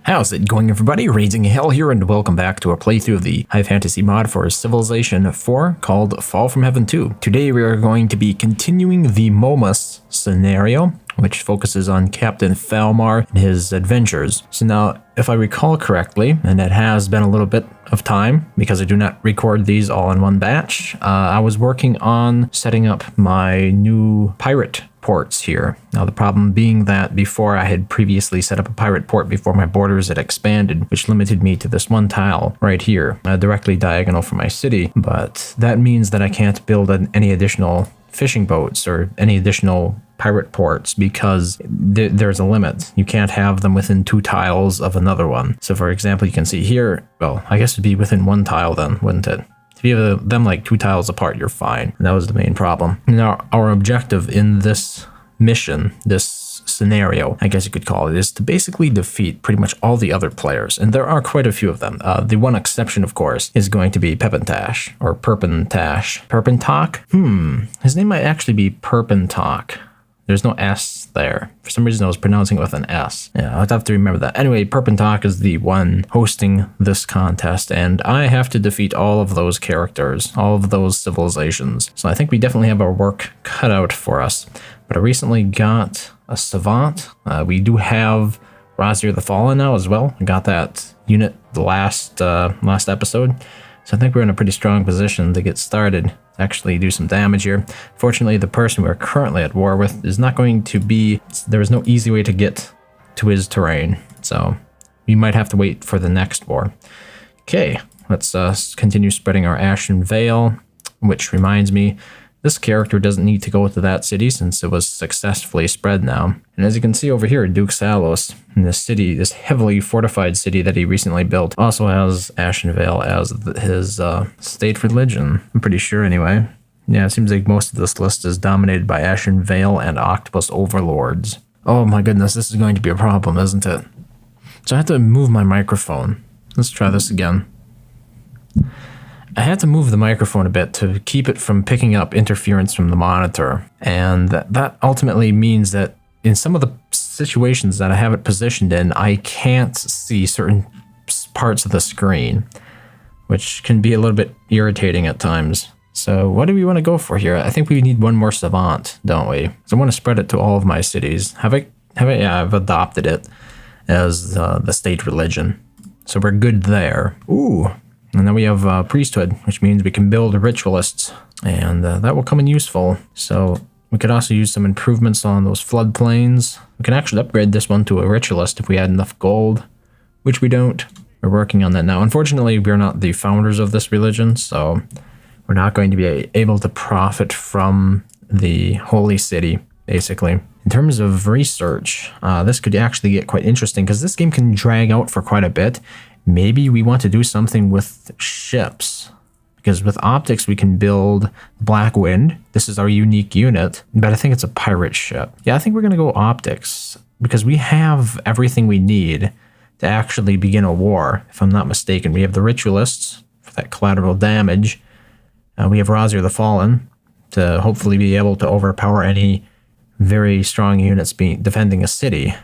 How's it going, everybody? RazingHel here, and welcome back to a playthrough of the high fantasy mod for Civilization 4 called Fall from Heaven 2. Today we are going to be continuing the Momus scenario, which focuses on Captain Falmar and his adventures. So now, if I recall correctly, and it has been a little bit of time because I do not record these all in one batch, I was working on setting up my new pirate ports here. Now the problem being that before I had previously set up a pirate port before my borders had expanded, which limited me to this one tile right here, directly diagonal from my city. But that means that I can't build any additional fishing boats or any additional pirate ports because there's a limit. You can't have them within 2 tiles of another one. So for example, you can see here, well, I guess it'd be within 1 tile then, wouldn't it? If you have them like 2 tiles apart, you're fine. And that was the main problem. Now, our objective in this mission, this scenario, I guess you could call it, is to basically defeat pretty much all the other players. And there are quite a few of them. The one exception, of course, is going to be Pepintash, or Perpentash. Perpentok? His name might actually be Perpentok. There's no S there. For some reason, I was pronouncing it with an S. Yeah, I'd have to remember that. Anyway, Perpentok is the one hosting this contest, and I have to defeat all of those characters, all of those civilizations. So I think we definitely have our work cut out for us. But I recently got a Savant. We do have Razir the Fallen now as well. I got that unit the last episode. So I think we're in a pretty strong position to get started, actually do some damage here. Fortunately, the person we're currently at war with is not going to be, there is no easy way to get to his terrain. So we might have to wait for the next war. Okay, let's continue spreading our Ashen Veil, which reminds me, this character doesn't need to go to that city since it was successfully spread now. And as you can see over here, Duke Salos, in this city, this heavily fortified city that he recently built, also has Ashen Veil as his state religion. I'm pretty sure anyway. Yeah, it seems like most of this list is dominated by Ashen Veil and Octopus Overlords. Oh my goodness, this is going to be a problem, isn't it? So I have to move my microphone. Let's try this again. I had to move the microphone a bit to keep it from picking up interference from the monitor. And that ultimately means that in some of the situations that I have it positioned in, I can't see certain parts of the screen, which can be a little bit irritating at times. So what do we want to go for here? I think we need one more Savant, don't we? So I want to spread it to all of my cities. Yeah, I've adopted it as the state religion. So we're good there. Ooh. And then we have priesthood, which means we can build ritualists, and that will come in useful. So we could also use some improvements on those floodplains. We can actually upgrade this one to a ritualist if we had enough gold, which we don't. We're working on that now. Unfortunately, we're not the founders of this religion, so we're not going to be able to profit from the holy city, basically. In terms of research, this could actually get quite interesting because this game can drag out for quite a bit. Maybe we want to do something with ships, because with optics we can build Black Wind. This is our unique unit, but I think it's a pirate ship. Yeah, I think we're going to go optics because we have everything we need to actually begin a war, if I'm not mistaken. We have the ritualists for that collateral damage. We have Razir the Fallen to hopefully be able to overpower any very strong units defending a city.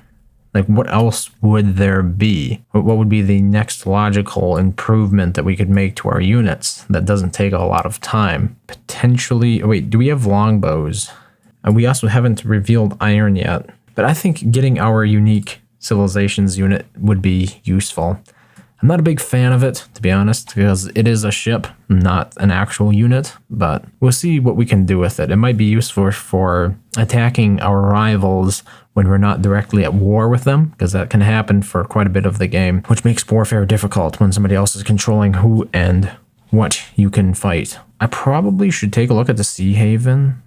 Like, what else would there be? What would be the next logical improvement that we could make to our units that doesn't take a lot of time? Potentially, wait, do we have longbows? We also haven't revealed iron yet, but I think getting our unique civilizations unit would be useful. I'm not a big fan of it, to be honest, because it is a ship, not an actual unit, but we'll see what we can do with it. It might be useful for attacking our rivals when we're not directly at war with them, because that can happen for quite a bit of the game, which makes warfare difficult when somebody else is controlling who and what you can fight. I probably should take a look at the Sea Haven.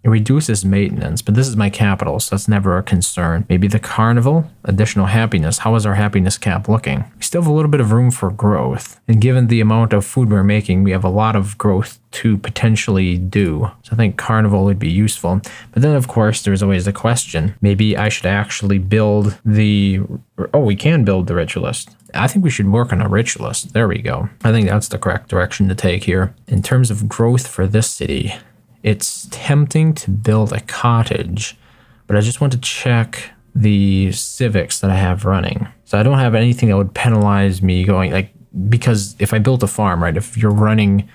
It reduces maintenance, but this is my capital, so that's never a concern. Maybe the Carnival, additional happiness. How is our happiness cap looking? We still have a little bit of room for growth. And given the amount of food we're making, we have a lot of growth to potentially do. So I think Carnival would be useful. But then, of course, there's always the question. Maybe I should actually build we can build the ritualist. I think we should work on a ritualist. There we go. I think that's the correct direction to take here. In terms of growth for this city, it's tempting to build a cottage, but I just want to check the civics that I have running. So I don't have anything that would penalize me going, like, because if I built a farm, right, if you're running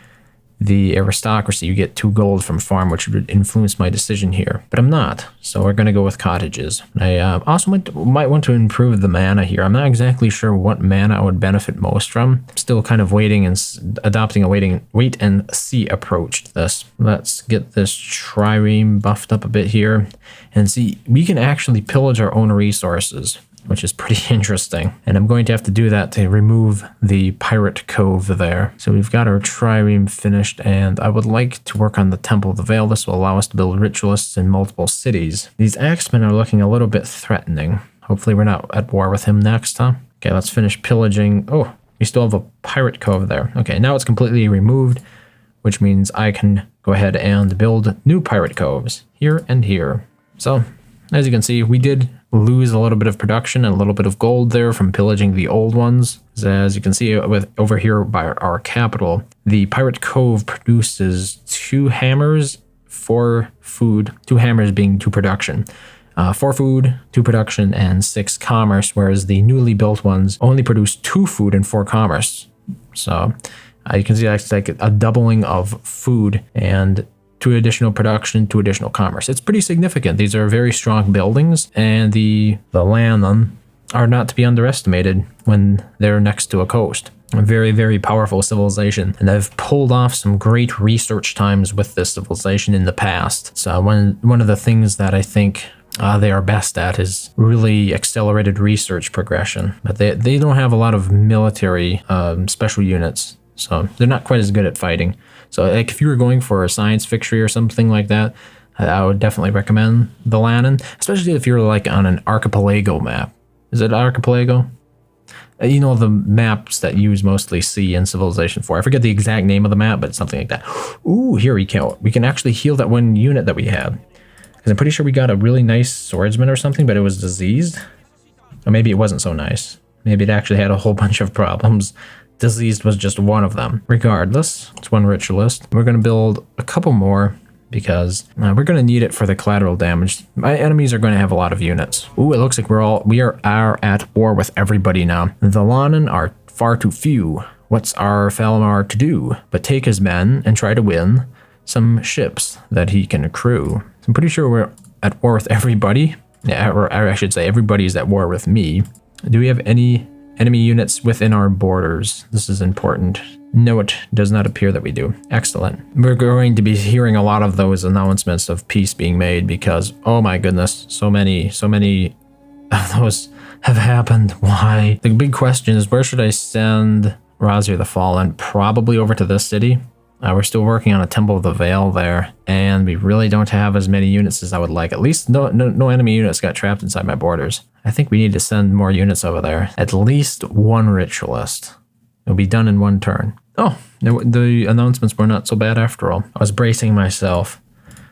the aristocracy, you get 2 gold from farm, which would influence my decision here. But I'm not, so we're going to go with cottages. I also might want to improve the mana here. I'm not exactly sure what mana I would benefit most from. I'm still kind of waiting and adopting a wait and see approach to this. Let's get this trireme buffed up a bit here and see, we can actually pillage our own resources, which is pretty interesting. And I'm going to have to do that to remove the pirate cove there. So we've got our trireme finished, and I would like to work on the Temple of the Veil. This will allow us to build ritualists in multiple cities. These axemen are looking a little bit threatening. Hopefully we're not at war with him next, huh? Okay, let's finish pillaging. Oh, we still have a pirate cove there. Okay, now it's completely removed, which means I can go ahead and build new pirate coves here and here. So, as you can see, we did lose a little bit of production and a little bit of gold there from pillaging the old ones. As you can see over here by our capital, the Pirate Cove produces 2 hammers for food, 2 hammers being 2 production. 4 food, 2 production, and 6 commerce, whereas the newly built ones only produce 2 food and 4 commerce. So you can see that's like a doubling of food and 2 additional production, 2 additional commerce. It's pretty significant. These are very strong buildings, and the land on are not to be underestimated when they're next to a coast. A very, very powerful civilization, and I've pulled off some great research times with this civilization in the past. So one of the things that I think they are best at is really accelerated research progression, but they don't have a lot of military special units, so they're not quite as good at fighting. So like if you were going for a science victory or something like that, I would definitely recommend the Lannan, especially if you're like on an archipelago map. Is it archipelago? You know, the maps that use mostly sea in Civilization 4. I forget the exact name of the map, but it's something like that. Ooh, here we can actually heal that 1 unit that we had. Because I'm pretty sure we got a really nice swordsman or something, but it was diseased. Or maybe it wasn't so nice. Maybe it actually had a whole bunch of problems. Diseased was just one of them. Regardless, it's 1 ritualist. We're going to build a couple more because we're going to need it for the collateral damage. My enemies are going to have a lot of units. Ooh, it looks like we are at war with everybody now. The Lannan are far too few. What's our Falamar to do? But take his men and try to win some ships that he can accrue. So I'm pretty sure we're at war with everybody. Yeah, or I should say everybody's at war with me. Do we have any enemy units within our borders? This is important. No, it does not appear that we do. Excellent. We're going to be hearing a lot of those announcements of peace being made because, oh my goodness, so many of those have happened. Why? The big question is, where should I send Razir the Fallen? Probably over to this city. We're still working on a Temple of the Veil there, and we really don't have as many units as I would like. At least no enemy units got trapped inside my borders. I think we need to send more units over there. At least 1 ritualist. It'll be done in 1 turn. Oh, the announcements were not so bad after all. I was bracing myself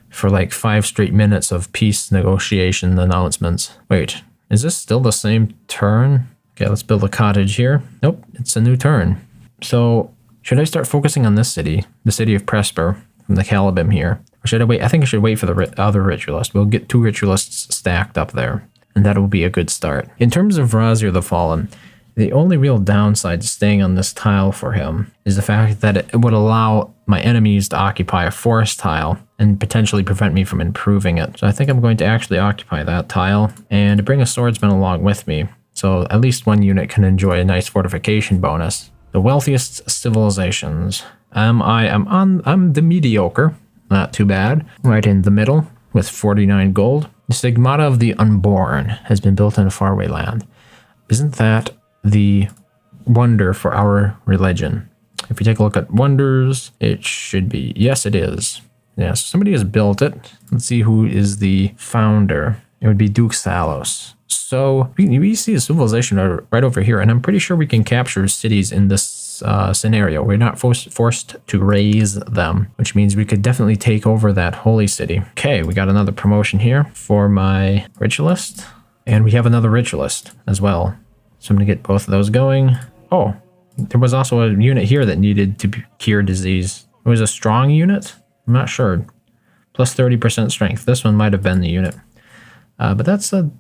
for like 5 straight minutes of peace negotiation announcements. Wait, is this still the same turn? Okay, let's build a cottage here. Nope, it's a new turn. So, should I start focusing on this city, the city of Presper, from the Calibim here? Or should I wait? I think I should wait for the other ritualist. We'll get 2 ritualists stacked up there, and that will be a good start. In terms of Razir the Fallen, the only real downside to staying on this tile for him is the fact that it would allow my enemies to occupy a forest tile and potentially prevent me from improving it. So I think I'm going to actually occupy that tile and bring a swordsman along with me, so at least 1 unit can enjoy a nice fortification bonus. The wealthiest civilizations. I'm the mediocre, not too bad. Right in the middle with 49 gold. The Stigmata of the Unborn has been built in a faraway land. Isn't that the wonder for our religion? If you take a look at wonders, it should be. Yes, it is. Yes, somebody has built it. Let's see who is the founder. It would be Duke Salos. So we see a civilization right over here, and I'm pretty sure we can capture cities in this scenario. We're not forced to raise them, which means we could definitely take over that holy city. Okay, we got another promotion here for my ritualist, and we have another ritualist as well. So I'm going to get both of those going. Oh, there was also a unit here that needed to cure disease. It was a strong unit? I'm not sure. Plus 30% strength. This one might have been the unit. But that's a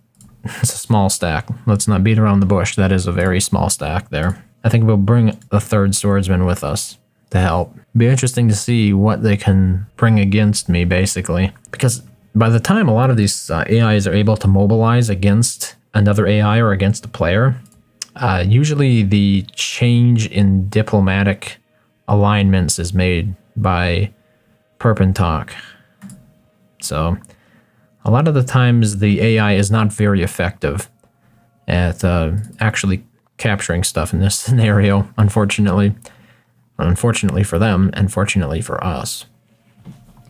It's a small stack. Let's not beat around the bush. That is a very small stack there. I think we'll bring a third swordsman with us to help. Be interesting to see what they can bring against me, basically. Because by the time a lot of these AIs are able to mobilize against another AI or against a player, usually the change in diplomatic alignments is made by Perpentalk. So a lot of the times the AI is not very effective at actually capturing stuff in this scenario, unfortunately. Unfortunately for them, and fortunately for us.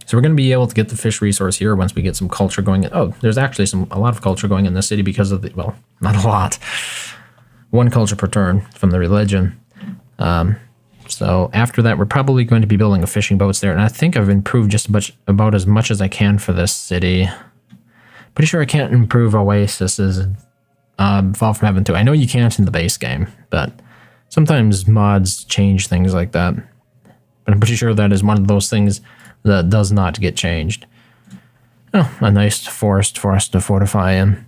So we're going to be able to get the fish resource here once we get some culture going. Oh, there's actually a lot of culture going in this city because of the, well, not a lot. One culture per turn from the religion. So after that, we're probably going to be building a fishing boats there. And I think I've improved just about as much as I can for this city. Pretty sure I can't improve Oasis and Fall from Heaven 2. I know you can't in the base game, but sometimes mods change things like that. But I'm pretty sure that is one of those things that does not get changed. Oh, a nice forest for us to fortify in.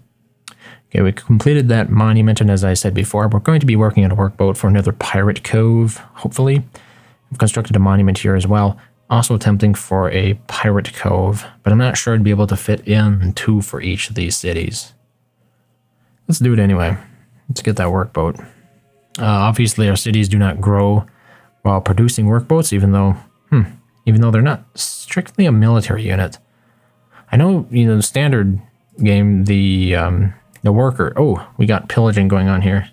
Okay, we completed that monument, and as I said before, we're going to be working on a workboat for another pirate cove, hopefully. We've constructed a monument here as well, also attempting for a pirate cove, but I'm not sure I'd be able to fit in 2 for each of these cities. Let's do it anyway. Let's get that workboat. Obviously, our cities do not grow while producing workboats, even though they're not strictly a military unit. I know, the standard game, the worker. Oh, we got pillaging going on here.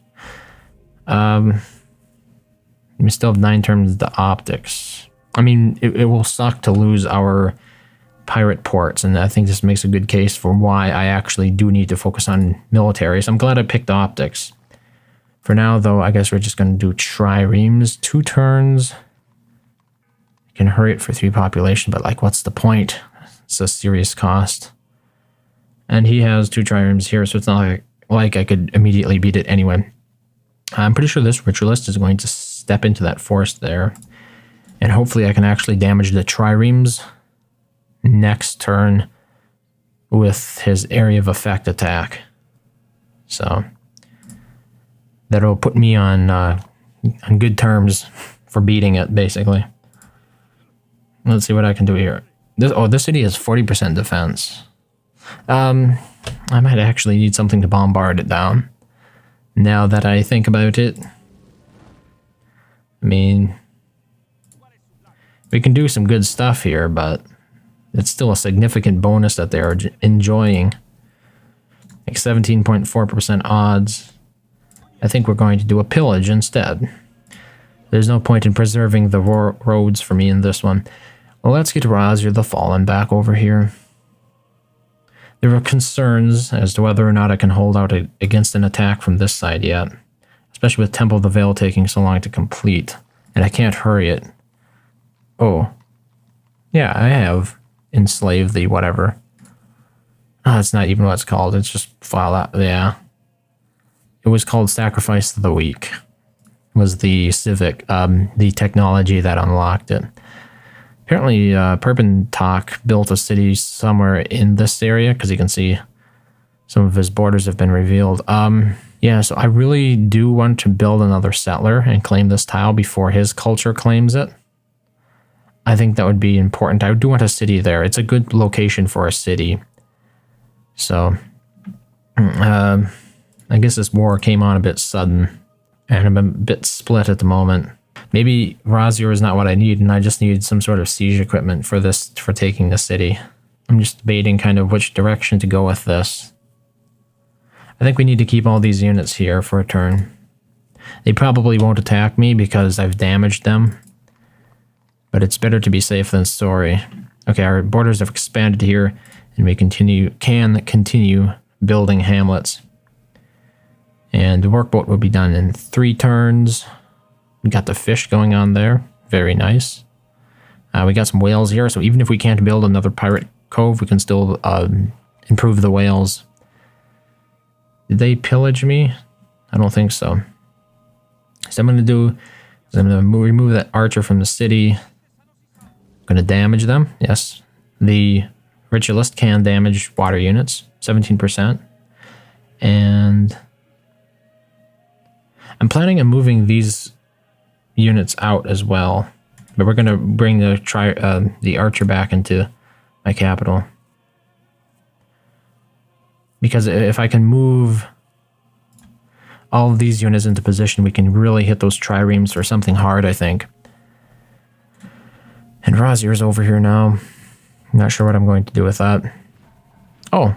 We still have 9 turns to optics. I mean, it will suck to lose our pirate ports, and I think this makes a good case for why I actually do need to focus on military. So I'm glad I picked optics. For now, though, I guess we're just going to do triremes. 2 turns. You can hurry it for 3 population, but like, what's the point? It's a serious cost. And he has 2 triremes here, so it's not like I could immediately beat it anyway. I'm pretty sure this ritualist is going to step into that forest there. And hopefully I can actually damage the triremes next turn with his area of effect attack. So that'll put me on good terms for beating it, basically. Let's see what I can do here. This city has 40% defense. I might actually need something to bombard it down. Now that I think about it. I mean, we can do some good stuff here, but it's still a significant bonus that they are enjoying. Like 17.4% odds. I think we're going to do a pillage instead. There's no point in preserving the roads for me in this one. Well, let's get Razir the Fallen back over here. There are concerns as to whether or not I can hold out against an attack from this side yet. Especially with Temple of the Veil taking so long to complete. And I can't hurry it. Oh. Yeah, I have enslaved the whatever. Oh, it's not even what it's called. It's just file out. Yeah. It was called Sacrifice of the Weak. Was the civic, the technology that unlocked it. Apparently, Perpentalk built a city somewhere in this area, because you can see some of his borders have been revealed. Yeah, so I really do want to build another settler and claim this tile before his culture claims it. I think that would be important. I do want a city there. It's a good location for a city. So, I guess this war came on a bit sudden, and I'm a bit split at the moment. Maybe Razir is not what I need, and I just need some sort of siege equipment for taking the city. I'm just debating kind of which direction to go with this. I think we need to keep all these units here for a turn. They probably won't attack me because I've damaged them. But it's better to be safe than sorry. Okay, our borders have expanded here, and we can continue building hamlets. And the workboat will be done in 3 turns. We got the fish going on there. Very nice. We got some whales here, so even if we can't build another pirate cove, we can still improve the whales. Did they pillage me? I don't think so. So I'm going to do is I'm going to remove that archer from the city. I'm going to damage them. Yes. The ritualist can damage water units. 17%. And I'm planning on moving these units out as well. But we're going to bring the archer back into my capital. Because if I can move all of these units into position, we can really hit those triremes for something hard, I think. And Razir's over here now. I'm not sure what I'm going to do with that. Oh,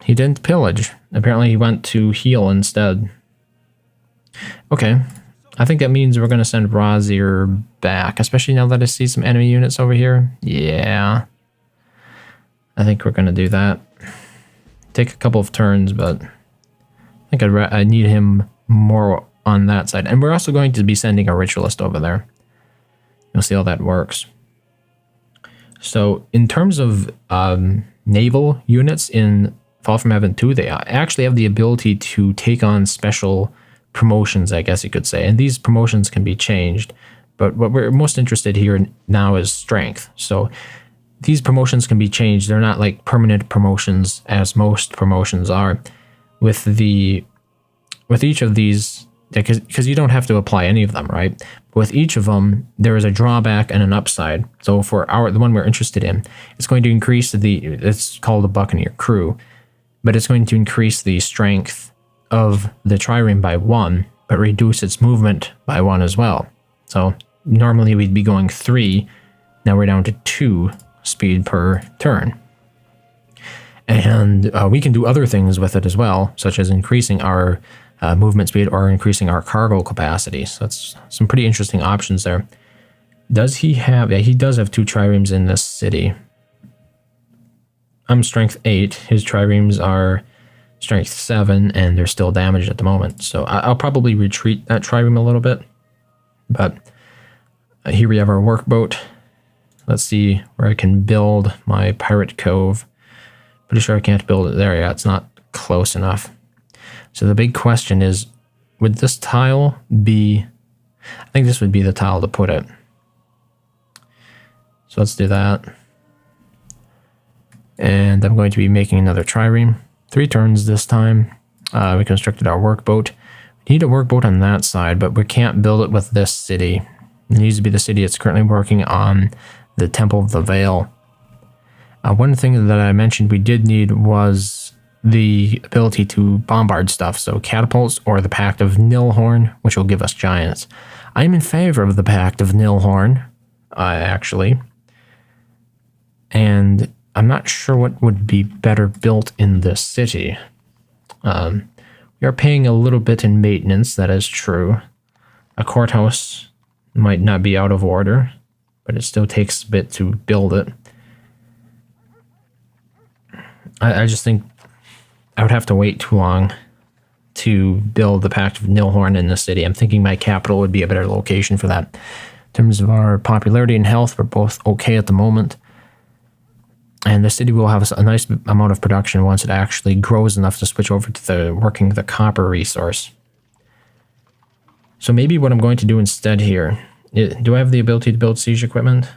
he didn't pillage. Apparently he went to heal instead. Okay. I think that means we're going to send Razir back, especially now that I see some enemy units over here. Yeah. I think we're going to do that. Take a couple of turns, but I think I need him more on that side. And we're also going to be sending a ritualist over there. You'll see how that works. So in terms of naval units in Fall from Heaven 2, they actually have the ability to take on special promotions, I guess you could say. And these promotions can be changed. But what we're most interested here now is strength. So these promotions can be changed. They're not like permanent promotions as most promotions are. With each of these, because you don't have to apply any of them, right? With each of them, there is a drawback and an upside. So for the one we're interested in, it's going to increase it's called the Buccaneer Crew, but it's going to increase the strength of the trireme by 1, but reduce its movement by 1 as well. So normally we'd be going 3, now we're down to 2 speed per turn. And we can do other things with it as well, such as increasing our movement speed or increasing our cargo capacity. So that's some pretty interesting options there. Does he have... Yeah, he does have 2 triremes in this city. I'm strength 8. His triremes are strength 7, and they're still damaged at the moment. So I'll probably retreat that trireme a little bit. But here we have our workboat. Let's see where I can build my pirate cove. Pretty sure I can't build it there yet. It's not close enough. So the big question is, would this tile be... I think this would be the tile to put it. So let's do that. And I'm going to be making another trireme. 3 turns this time. We constructed our workboat. We need a workboat on that side, but we can't build it with this city. It needs to be the city it's currently working on, the Temple of the Veil. One thing that I mentioned we did need was the ability to bombard stuff, so catapults or the Pact of Nilhorn, which will give us giants. I'm in favor of the Pact of Nilhorn, actually. And I'm not sure what would be better built in this city. We are paying a little bit in maintenance, that is true. A courthouse might not be out of order, but it still takes a bit to build it. I just think I would have to wait too long to build the Pact of Nilhorn in the city. I'm thinking my capital would be a better location for that. In terms of our popularity and health, we're both okay at the moment. And the city will have a nice amount of production once it actually grows enough to switch over to working the copper resource. So maybe what I'm going to do instead here, do I have the ability to build siege equipment?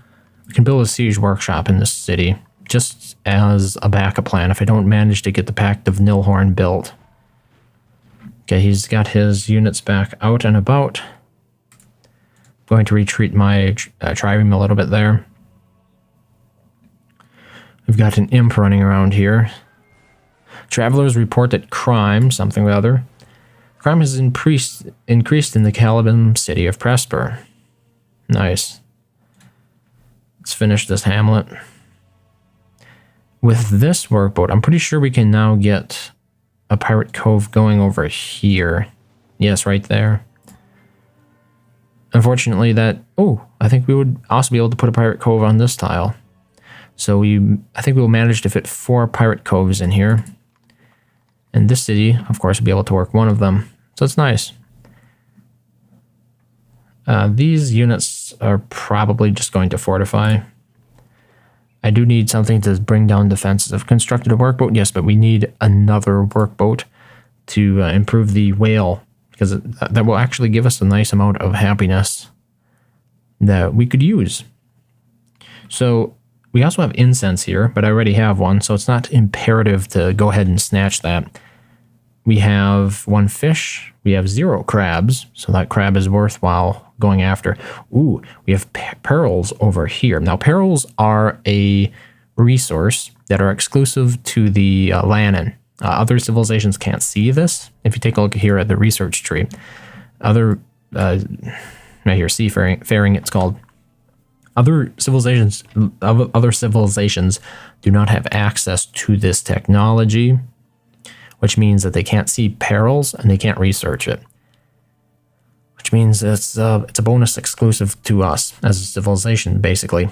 We can build a siege workshop in this city, just as a backup plan if I don't manage to get the Pact of Nilhorn built. Okay, he's got his units back out and about. Going to retreat my trireme a little bit there. We've got an imp running around here. Travelers report that crime, something or other. Crime has increased in the Caliban city of Presper. Nice. Let's finish this hamlet. With this workboat, I'm pretty sure we can now get a pirate cove going over here. Yes, right there. Unfortunately, I think we would also be able to put a pirate cove on this tile. So I think we'll manage to fit 4 pirate coves in here. And this city, of course, will be able to work one of them. So it's nice. These units are probably just going to fortify. I do need something to bring down defenses. I've constructed a workboat, yes, but we need another workboat to improve the whale, because that will actually give us a nice amount of happiness that we could use. So we also have incense here, but I already have one, so it's not imperative to go ahead and snatch that. we have 1 fish. We have 0 crabs, so that crab is worthwhile going after. Ooh, we have pearls over here. Now, pearls are a resource that are exclusive to the Lannan. Other civilizations can't see this. If you take a look here at the research tree, other right here, seafaring, it's called. Other civilizations do not have access to this technology, which means that they can't see perils and they can't research it. Which means it's a bonus exclusive to us as a civilization, basically.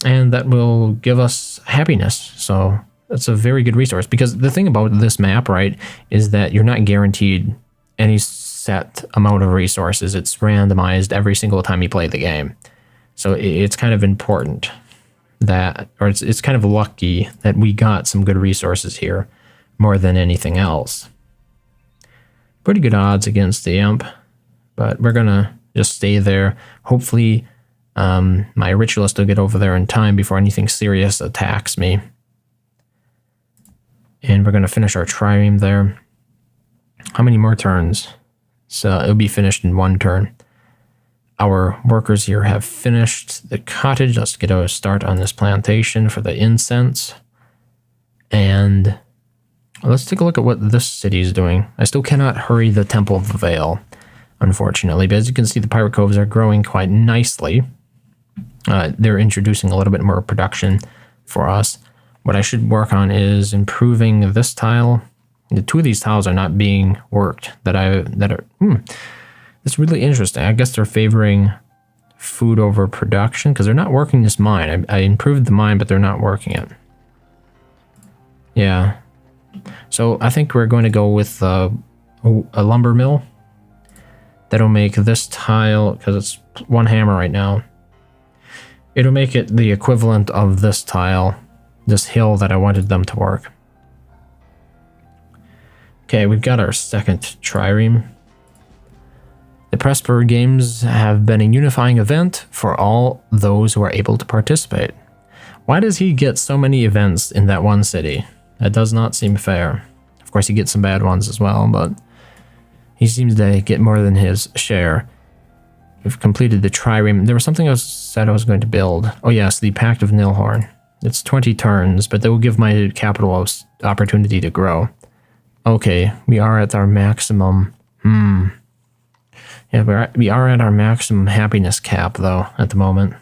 And that will give us happiness. So that's a very good resource. Because the thing about this map, right, is that you're not guaranteed any set amount of resources. It's randomized every single time you play the game. So it's kind of important that, or it's kind of lucky that we got some good resources here more than anything else. Pretty good odds against the imp, but we're gonna just stay there. Hopefully my ritualist will get over there in time before anything serious attacks me. And we're gonna finish our trireme there. How many more turns? So it'll be finished in 1 turn. Our workers here have finished the cottage. Let's get a start on this plantation for the incense. And let's take a look at what this city is doing. I still cannot hurry the Temple of the Veil, unfortunately. But as you can see, the pirate coves are growing quite nicely. They're introducing a little bit more production for us. What I should work on is improving this tile. The 2 of these tiles are not being worked. It's really interesting. I guess they're favoring food over production because they're not working this mine. I improved the mine, but they're not working it. Yeah. So I think we're going to go with a lumber mill. That'll make this tile, because it's 1 hammer right now. It'll make it the equivalent of this tile, this hill that I wanted them to work. Okay, we've got our second trireme. The Presper Games have been a unifying event for all those who are able to participate. Why does he get so many events in that one city? That does not seem fair. Of course, he gets some bad ones as well, but he seems to get more than his share. We've completed the trireme. There was something I said I was going to build. Oh yes, the Pact of Nilhorn. It's 20 turns, but that will give my capital an opportunity to grow. Okay, we are at our maximum. Yeah, we are at our maximum happiness cap, though, at the moment.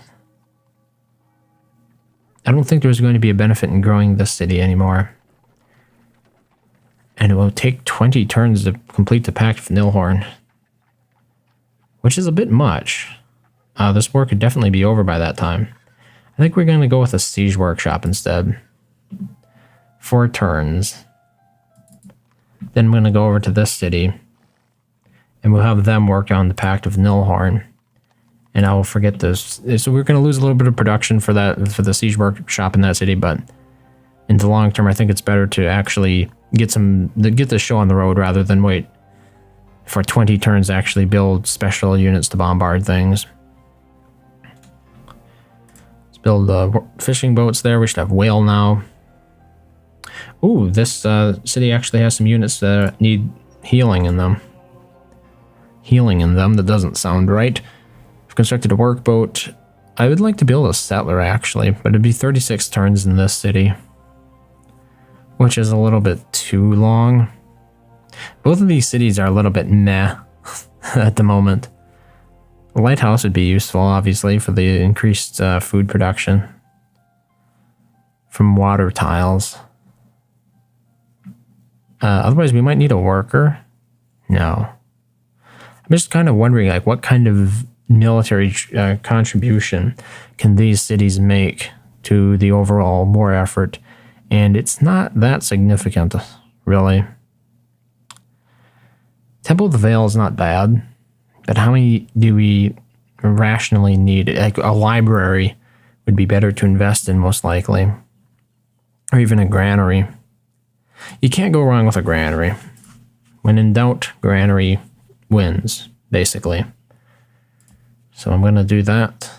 I don't think there's going to be a benefit in growing this city anymore. And it will take 20 turns to complete the Pact of Nilhorn, which is a bit much. This war could definitely be over by that time. I think we're going to go with a siege workshop instead. 4 turns. Then I'm going to go over to this city, and we'll have them work on the Pact of Nilhorn. And I will forget this. So we're going to lose a little bit of production for the siege workshop in that city, but in the long term, I think it's better to actually get the show on the road rather than wait for 20 turns to actually build special units to bombard things. Let's build fishing boats there. We should have whale now. Ooh, this city actually has some units that need healing in them. That doesn't sound right. I've constructed a workboat. I would like to build a settler, actually, but it'd be 36 turns in this city, which is a little bit too long. Both of these cities are a little bit meh at the moment. A lighthouse would be useful, obviously, for the increased food production from water tiles. Otherwise, we might need a worker. No. I'm just kind of wondering, like, what kind of military contribution can these cities make to the overall war effort? And it's not that significant, really. Temple of the Veil is not bad, but how many do we rationally need? Like, a library would be better to invest in, most likely. Or even a granary. You can't go wrong with a granary. When in doubt, granary wins, basically. So I'm going to do that.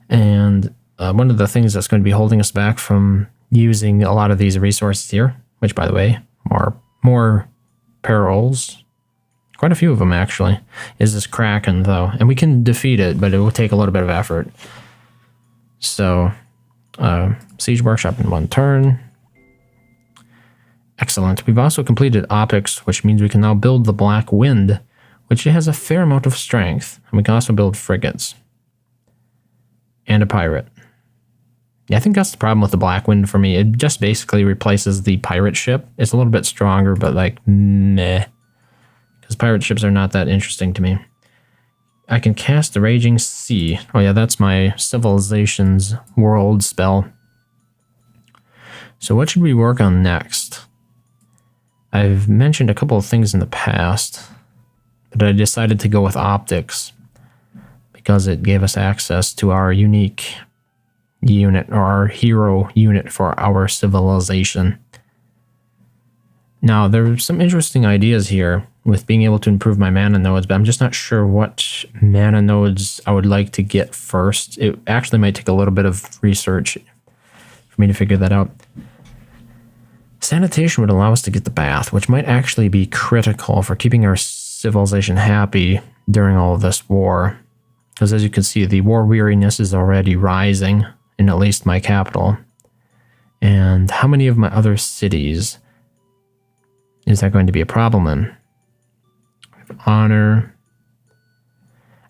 And one of the things that's going to be holding us back from using a lot of these resources here which, by the way, more perils. Quite a few of them, actually. Is this Kraken, though. And we can defeat it, but it will take a little bit of effort. So, Siege Workshop in 1 turn. Excellent. We've also completed Optics, which means we can now build the Black Wind, which has a fair amount of strength. And we can also build frigates. And a pirate. Yeah, I think that's the problem with the Black Wind for me. It just basically replaces the pirate ship. It's a little bit stronger, but like, meh. Because pirate ships are not that interesting to me. I can cast the Raging Sea. Oh yeah, that's my Civilizations World spell. So what should we work on next? I've mentioned a couple of things in the past, but I decided to go with Optics because it gave us access to our unique unit, or our hero unit for our civilization. Now, there are some interesting ideas here with being able to improve my mana nodes, but I'm just not sure what mana nodes I would like to get first. It actually might take a little bit of research for me to figure that out. Sanitation would allow us to get the bath, which might actually be critical for keeping our civilization happy during all of this war. Because as you can see, the war weariness is already rising in at least my capital. And how many of my other cities is that going to be a problem in? Honor.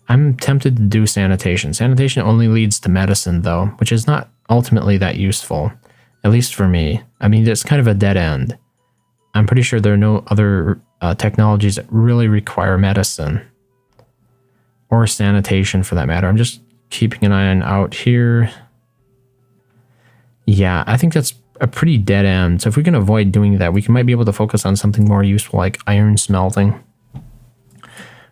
I'm tempted to do sanitation. Sanitation only leads to medicine, though, which is not ultimately that useful, at least for me. I mean, it's kind of a dead end. I'm pretty sure there are no other technologies that really require medicine. Or sanitation, for that matter. I'm just keeping an eye out here. Yeah, I think that's a pretty dead end. So if we can avoid doing that, we might be able to focus on something more useful like iron smelting.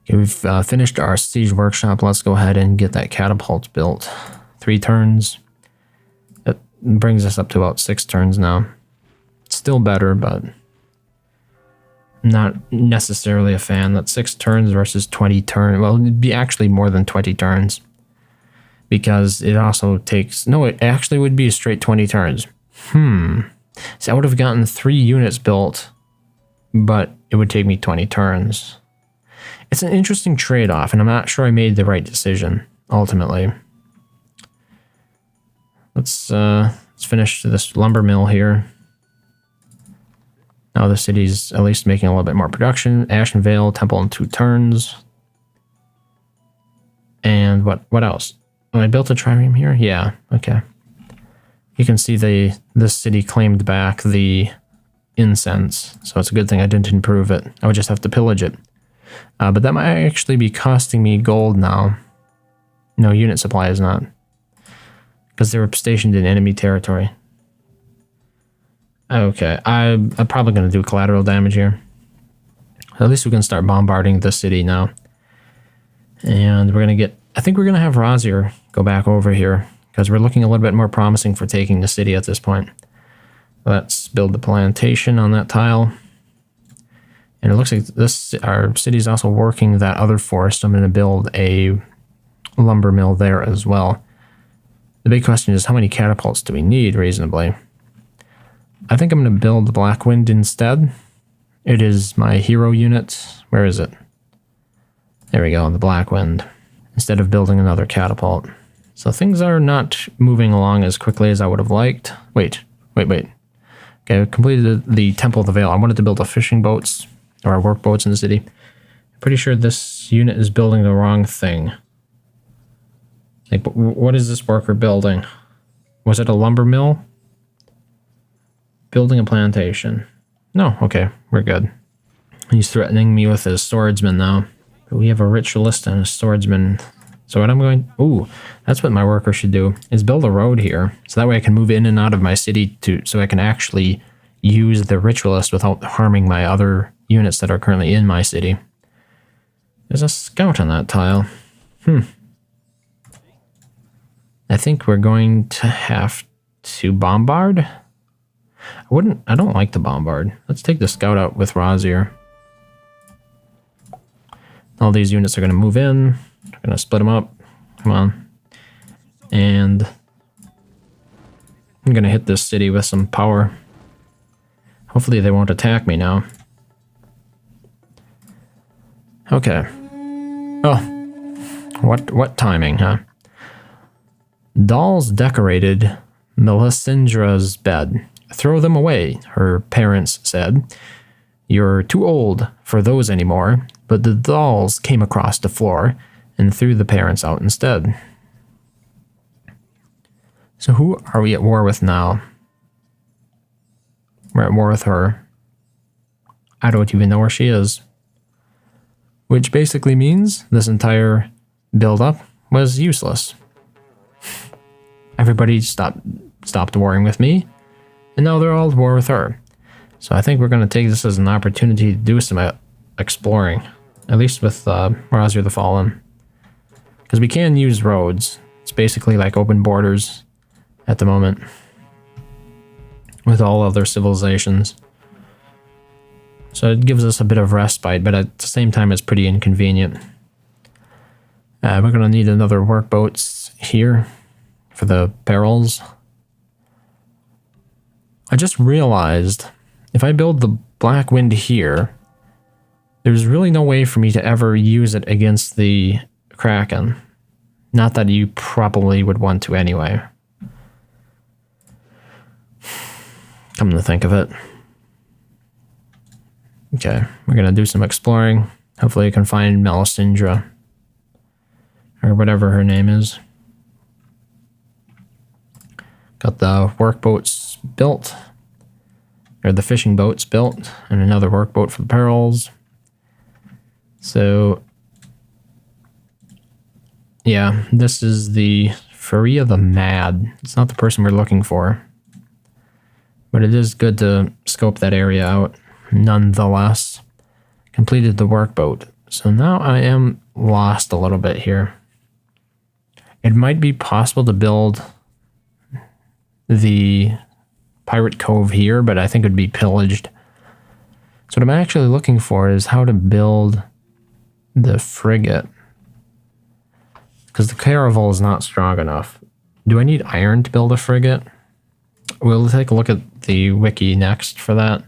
Okay, we've finished our siege workshop. Let's go ahead and get that catapult built. 3 turns. That brings us up to about 6 turns now. Still better, but not necessarily a fan. That's 6 turns versus 20 turns. Well, it'd be actually more than 20 turns. Because it also takes... No, it actually would be a straight 20 turns. So I would have gotten 3 units built, but it would take me 20 turns. It's an interesting trade-off, and I'm not sure I made the right decision, ultimately. Let's finish this lumber mill here. Now the city's at least making a little bit more production. Ashen Vale, Temple in 2 turns. And what else? Oh, I built a trireme here? Yeah, okay. You can see this city claimed back the incense, so it's a good thing I didn't improve it. I would just have to pillage it. But that might actually be costing me gold now. No, unit supply is not. Because they were stationed in enemy territory. Okay, I'm probably going to do collateral damage here. At least we can start bombarding the city now. And we're going to get... I think we're going to have Razir go back over here, because we're looking a little bit more promising for taking the city at this point. Let's build the plantation on that tile. And it looks like our city's also working that other forest. I'm going to build a lumber mill there as well. The big question is, how many catapults do we need reasonably? I think I'm going to build the Black Wind instead. It is my hero unit. Where is it? There we go, the Black Wind. Instead of building another catapult. So things are not moving along as quickly as I would have liked. Wait. Okay, I completed the Temple of the Vale. I wanted to build a fishing boats, or work boats in the city. I'm pretty sure this unit is building the wrong thing. Like, what is this worker building? Was it a lumber mill? Building a plantation. No, okay, we're good. He's threatening me with his swordsman now. But we have a ritualist and a swordsman. So what I'm going... Ooh, that's what my worker should do, is build a road here. So that way I can move in and out of my city so I can actually use the ritualist without harming my other units that are currently in my city. There's a scout on that tile. I think we're going to have to bombard. I don't like the bombard. Let's take the scout out with Razir. All these units are going to move in. We're going to split them up. Come on. And I'm going to hit this city with some power. Hopefully they won't attack me now. Okay. Oh. What timing, huh? Dolls decorated Melissendra's bed. Throw them away, her parents said. You're too old for those anymore, but the dolls came across the floor and threw the parents out instead. So who are we at war with now? We're at war with her. I don't even know where she is. Which basically means this entire build-up was useless. Everybody stopped warring with me, and now they're all at war with her. So I think we're going to take this as an opportunity to do some exploring, at least with Razir the Fallen. Because we can use roads. It's basically like open borders at the moment with all other civilizations. So it gives us a bit of respite, but at the same time it's pretty inconvenient. We're going to need another workboats here for the perils. I just realized if I build the Black Wind here, there's really no way for me to ever use it against the Kraken. Not that you probably would want to anyway. Come to think of it. Okay, we're going to do some exploring. Hopefully I can find Melisendra. Or whatever her name is. Got the workboats built. Or the fishing boats built. And another workboat for the perils. So, yeah, this is the Faria the Mad. It's not the person we're looking for. But it is good to scope that area out. Nonetheless, completed the workboat. So now I am lost a little bit here. It might be possible to build the Pirate Cove here, but I think it would be pillaged. So what I'm actually looking for is how to build the frigate. Because the caravel is not strong enough. Do I need iron to build a frigate? We'll take a look at the wiki next for that.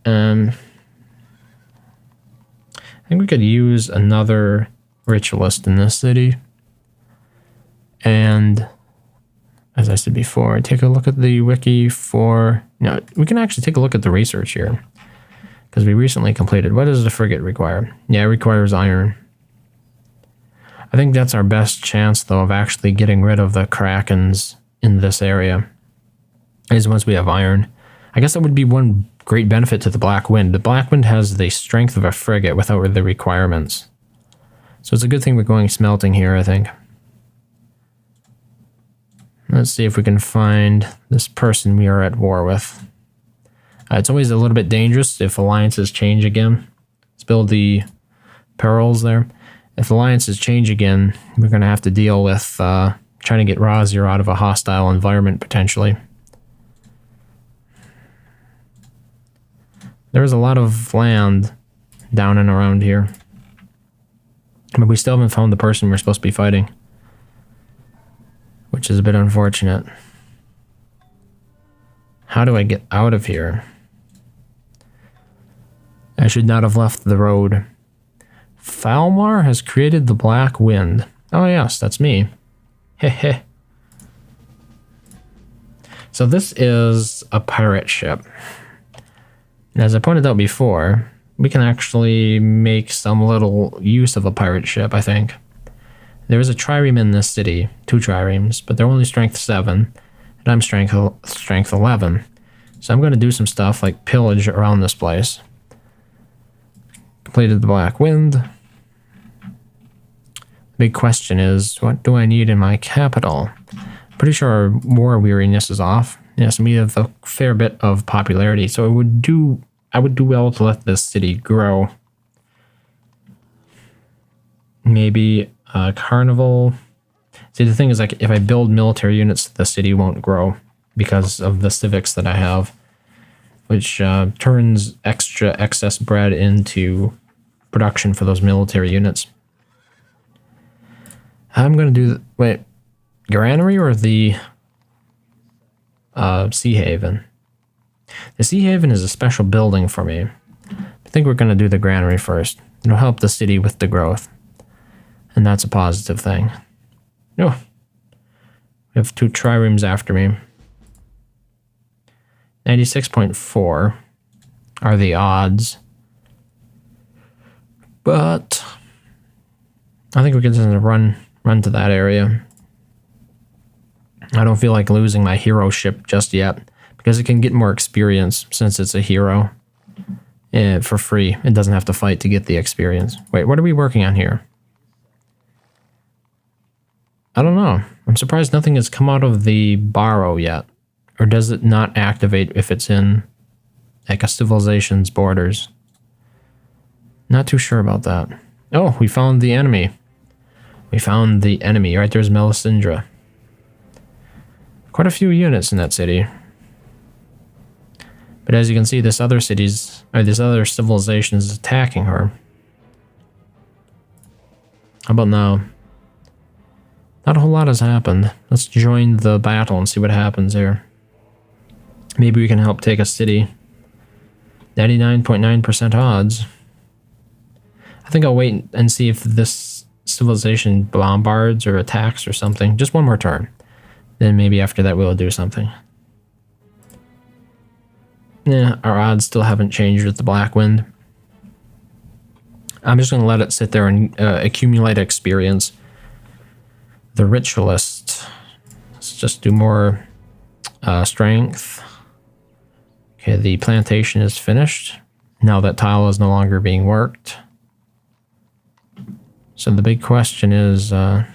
I think we could use another ritualist in this city. And as I said before, take a look at the wiki for... No, we can actually take a look at the research here. Because we recently completed. What does the frigate require? Yeah, it requires iron. I think that's our best chance, though, of actually getting rid of the Krakens in this area. Is once we have iron. I guess that would be one great benefit to the Black Wind. The Black Wind has the strength of a frigate without the requirements. So it's a good thing we're going smelting here, I think. Let's see if we can find this person we are at war with. It's always a little bit dangerous if alliances change again. Let's build the perils there. If alliances change again, we're going to have to deal with trying to get Razir out of a hostile environment, potentially. There's a lot of land down and around here. But we still haven't found the person we're supposed to be fighting. Which is a bit unfortunate. How do I get out of here? I should not have left the road. Falmar has created the Black Wind. Oh yes, that's me. Heh. So this is a pirate ship. And as I pointed out before, we can actually make some little use of a pirate ship, I think. There is a trireme in this city, 2 triremes, but they're only strength 7, and I'm strength 11. So I'm going to do some stuff like pillage around this place. Completed the Black Wind. The big question is, what do I need in my capital? Pretty sure our war weariness is off. Yes, we have a fair bit of popularity, so I would do well to let this city grow. Maybe a carnival. See, the thing is, like, if I build military units, the city won't grow because of the civics that I have, which turns excess bread into production for those military units. I'm going to do... Wait, Granary or the Sea Haven? The Sea Haven is a special building for me. I think we're going to do the granary first. It'll help the city with the growth. And that's a positive thing. Oh, we have 2 triremes after me. 96.4 are the odds. But I think we can just run to that area. I don't feel like losing my hero ship just yet, because it can get more experience since it's a hero. For free. It doesn't have to fight to get the experience. Wait, what are we working on here? I don't know. I'm surprised nothing has come out of the borrow yet. Or does it not activate if it's in like a civilization's borders? Not too sure about that. Oh, we found the enemy. We found the enemy. Right there's Melisindra. Quite a few units in that city. But as you can see, this other civilization is attacking her. How about now? Not a whole lot has happened. Let's join the battle and see what happens here. Maybe we can help take a city. 99.9% odds. I think I'll wait and see if this civilization bombards or attacks or something. Just one more turn. Then maybe after that we'll do something. Yeah, our odds still haven't changed with the Black Wind. I'm just going to let it sit there and accumulate experience. The Ritualist. Let's just do more strength. Okay, the plantation is finished. Now that tile is no longer being worked. So the big question is, where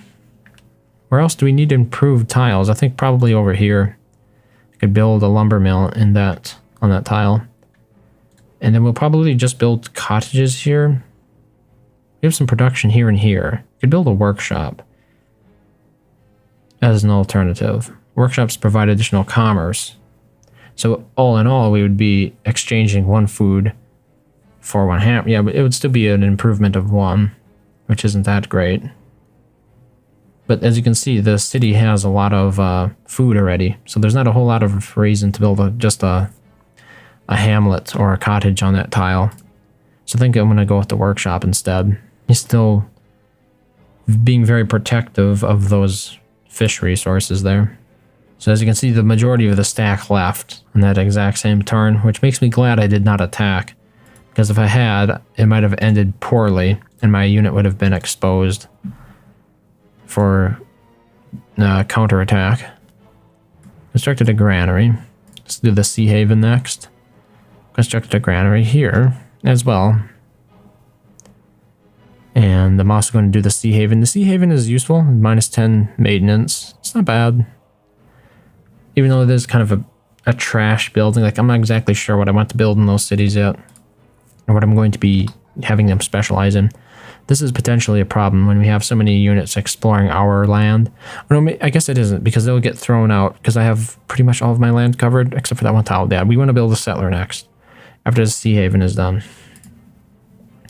else do we need improved tiles? I think probably over here. I could build a lumber mill in that on that tile. And then we'll probably just build cottages here. We have some production here and here. Could build a workshop as an alternative. Workshops provide additional commerce. So all in all, we would be exchanging 1 food for 1 ham. Yeah, but it would still be an improvement of 1, which isn't that great. But as you can see, the city has a lot of food already. So there's not a whole lot of reason to build just a hamlet or a cottage on that tile. So I think I'm going to go with the workshop instead. He's still being very protective of those fish resources there. So as you can see, the majority of the stack left in that exact same turn, which makes me glad I did not attack. Because if I had, it might have ended poorly, and my unit would have been exposed for counterattack. Constructed a granary. Let's do the Sea Haven next. Constructed a granary here as well. And I'm also going to do the Sea Haven. The Sea Haven is useful. -10 maintenance. It's not bad. Even though it is kind of a trash building. Like, I'm not exactly sure what I want to build in those cities yet. Or what I'm going to be having them specialize in. This is potentially a problem when we have so many units exploring our land. Or no, I guess it isn't, because they'll get thrown out. Because I have pretty much all of my land covered, except for that 1 tile. Yeah, we want to build a settler next. After the Sea Haven is done.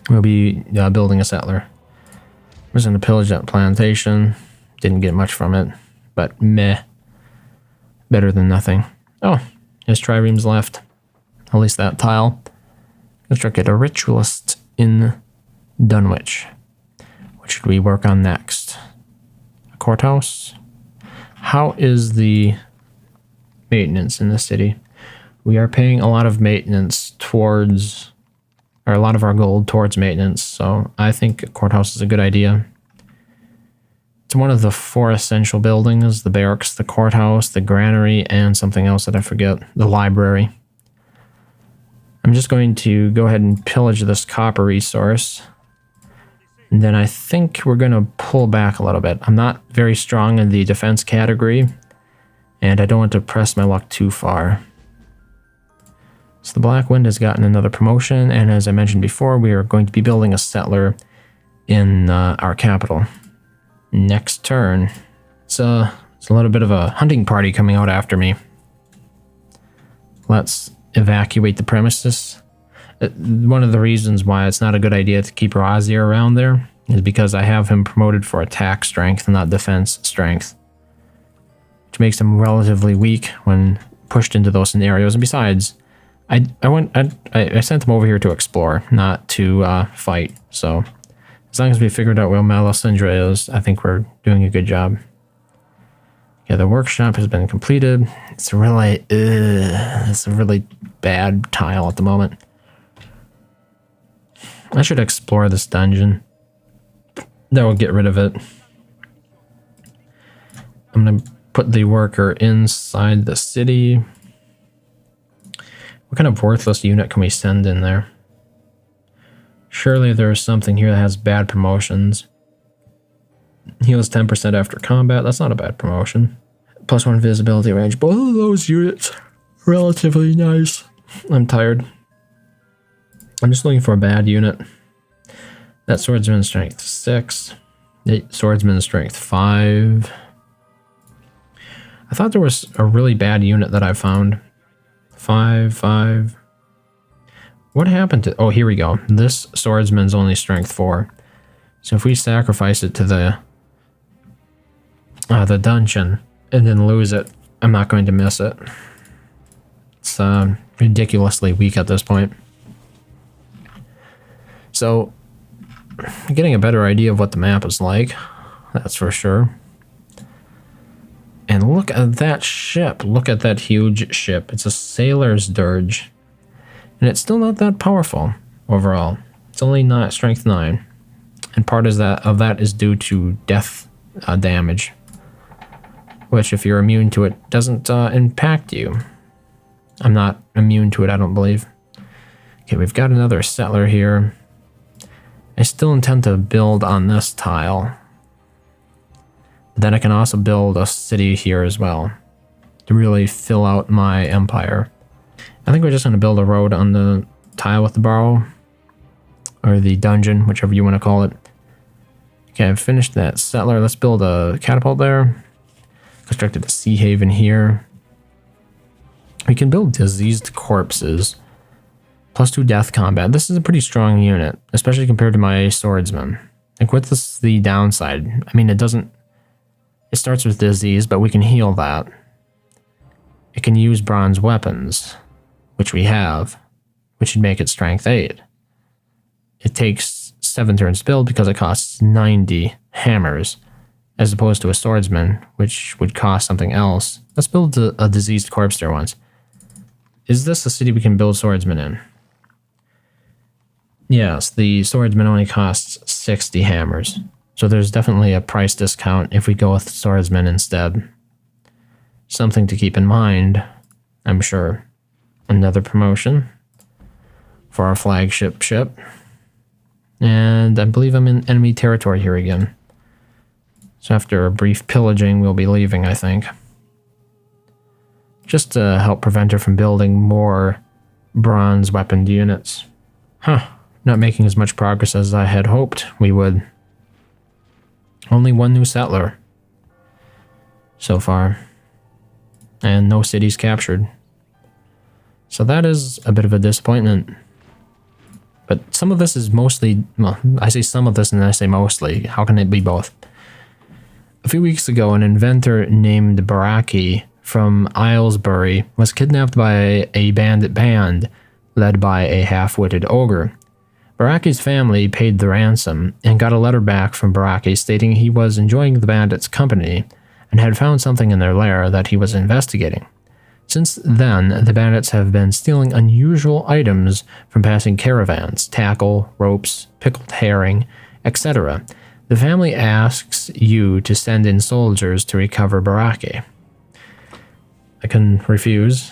We'll be building a settler. I was going to pillage that plantation. Didn't get much from it. But meh. Better than nothing. Oh, there's triremes left. At least that tile. Constructed a ritualist in Dunwich. What should we work on next? A courthouse? How is the maintenance in the city? We are paying a lot of maintenance towards, or a lot of our gold towards maintenance, so I think a courthouse is a good idea. It's one of the 4 essential buildings: the barracks, the courthouse, the granary, and something else that I forget, the library. I'm just going to go ahead and pillage this copper resource. And then I think we're going to pull back a little bit. I'm not very strong in the defense category, and I don't want to press my luck too far. So the Black Wind has gotten another promotion, and as I mentioned before, we are going to be building a settler in our capital. Next turn. It's a little bit of a hunting party coming out after me. Let's evacuate the premises. One of the reasons why it's not a good idea to keep Razir around there is because I have him promoted for attack strength and not defense strength, which makes him relatively weak when pushed into those scenarios. And besides, I sent them over here to explore, not to fight. So as long as we figured out where Melisandre is, I think we're doing a good job. Yeah, the workshop has been completed. It's a really bad tile at the moment. I should explore this dungeon. That will get rid of it. I'm gonna put the worker inside the city. What kind of worthless unit can we send in there? Surely there's something here that has bad promotions. Heals 10% after combat. That's not a bad promotion. +1 visibility range. Both of those units relatively nice. I'm tired. I'm just looking for a bad unit. That swordsman strength 6. Swordsman strength 5. I thought there was a really bad unit that I found. 5. What happened to... Oh, here we go. This swordsman's only strength 4. So if we sacrifice it to the dungeon and then lose it, I'm not going to miss it. It's ridiculously weak at this point. So, getting a better idea of what the map is like, that's for sure. And look at that ship. Look at that huge ship. It's a sailor's dirge. And it's still not that powerful overall. It's only not strength 9. And part of that is due to death damage. Which, if you're immune to it, doesn't impact you. I'm not immune to it, I don't believe. Okay, we've got another settler here. I still intend to build on this tile. Then I can also build a city here as well to really fill out my empire. I think we're just going to build a road on the tile with the barrow, or the dungeon, whichever you want to call it. Okay, I've finished that settler. Let's build a catapult there. Constructed a sea haven here. We can build diseased corpses. +2 death combat. This is a pretty strong unit, especially compared to my swordsman. Like, what's the downside? I mean, it starts with disease, but we can heal that. It can use bronze weapons, which we have, which would make it strength 8. It takes 7 turns to build because it costs 90 hammers, as opposed to a swordsman, which would cost something else. Let's build a diseased corpse there once. Is this a city we can build swordsmen in? Yes, the swordsman only costs 60 hammers. So there's definitely a price discount if we go with swordsman instead. Something to keep in mind, I'm sure. Another promotion for our flagship ship. And I believe I'm in enemy territory here again. So after a brief pillaging, we'll be leaving, I think. Just to help prevent her from building more bronze weaponed units. Huh. Not making as much progress as I had hoped we would. Only one new settler so far. And no cities captured. So that is a bit of a disappointment. But some of this is mostly... Well, I say some of this and I say mostly. How can it be both? A few weeks ago, an inventor named Baraki from Aylesbury was kidnapped by a bandit band led by a half-witted ogre. Baraki's family paid the ransom and got a letter back from Baraki stating he was enjoying the bandits' company and had found something in their lair that he was investigating. Since then, the bandits have been stealing unusual items from passing caravans, tackle, ropes, pickled herring, etc. The family asks you to send in soldiers to recover Baraki. I can refuse.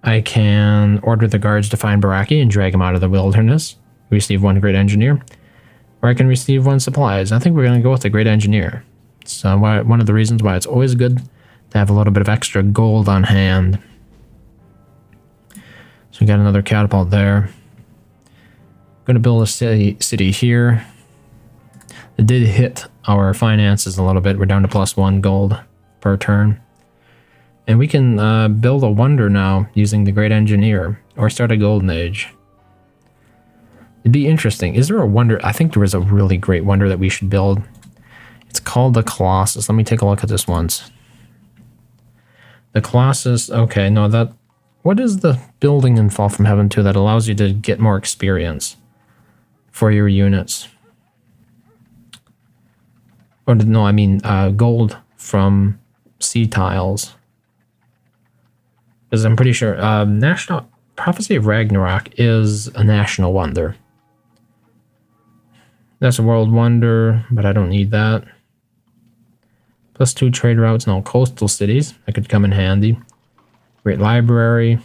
I can order the guards to find Baraki and drag him out of the wilderness. Receive 1 great engineer. Or I can receive 1 supplies. I think we're going to go with the great engineer. It's one of the reasons why it's always good to have a little bit of extra gold on hand. So we got another catapult there. Going to build a city here. It did hit our finances a little bit. We're down to +1 gold per turn. And we can build a wonder now using the great engineer, or start a golden age. It'd be interesting. Is there a wonder? I think there is a really great wonder that we should build. It's called the Colossus. Let me take a look at this once. The Colossus, okay, no, that What is the building in Fall from Heaven 2 that allows you to get more experience for your units? Or no, I mean gold from sea tiles. Because I'm pretty sure National Prophecy of Ragnarok is a national wonder. That's a world wonder, but I don't need that. +2 trade routes in all coastal cities. That could come in handy. Great library.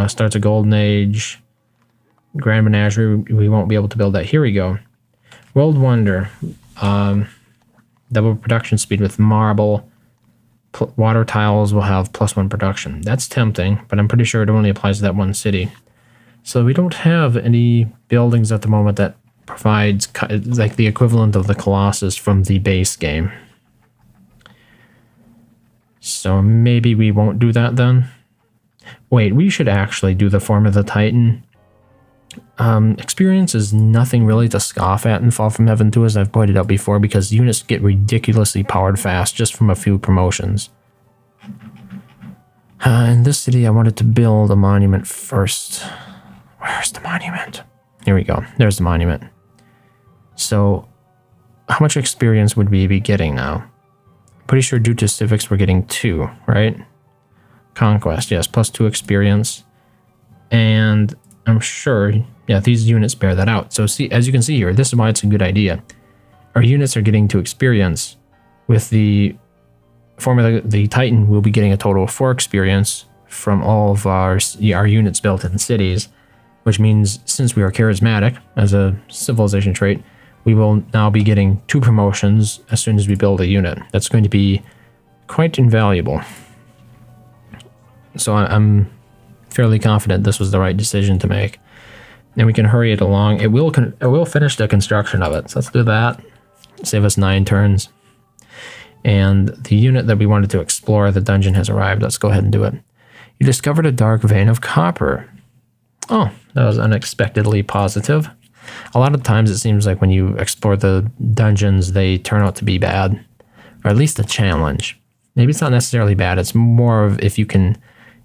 Starts a golden age. Grand Menagerie. We won't be able to build that. Here we go. World wonder. Double production speed with marble. Water tiles will have +1 production. That's tempting, but I'm pretty sure it only applies to that one city. So we don't have any buildings at the moment that provides like the equivalent of the Colossus from the base game. So maybe we won't do that then. Wait, we should actually do the Form of the Titan. Experience is nothing really to scoff at in Fall from Heaven 2, as I've pointed out before, because units get ridiculously powered fast just from a few promotions. In this city, I wanted to build a monument first. Where's the monument? Here we go. There's the monument. So, how much experience would we be getting now? Pretty sure due to civics, we're getting 2, right? Conquest, yes, +2 experience. And I'm sure, yeah, these units bear that out. So see, as you can see here, this is why it's a good idea. Our units are getting to experience. With the Form of the Titan, we'll be getting a total of 4 experience from all of our units built in cities, which means since we are charismatic as a civilization trait, we will now be getting 2 promotions as soon as we build a unit. That's going to be quite invaluable. So I'm fairly confident this was the right decision to make. And we can hurry it along. It will finish the construction of it. So let's do that. Save us 9 turns. And the unit that we wanted to explore, the dungeon has arrived. Let's go ahead and do it. You discovered a dark vein of copper. Oh, that was unexpectedly positive. A lot of times it seems like when you explore the dungeons, they turn out to be bad. Or at least a challenge. Maybe it's not necessarily bad. It's more of if you can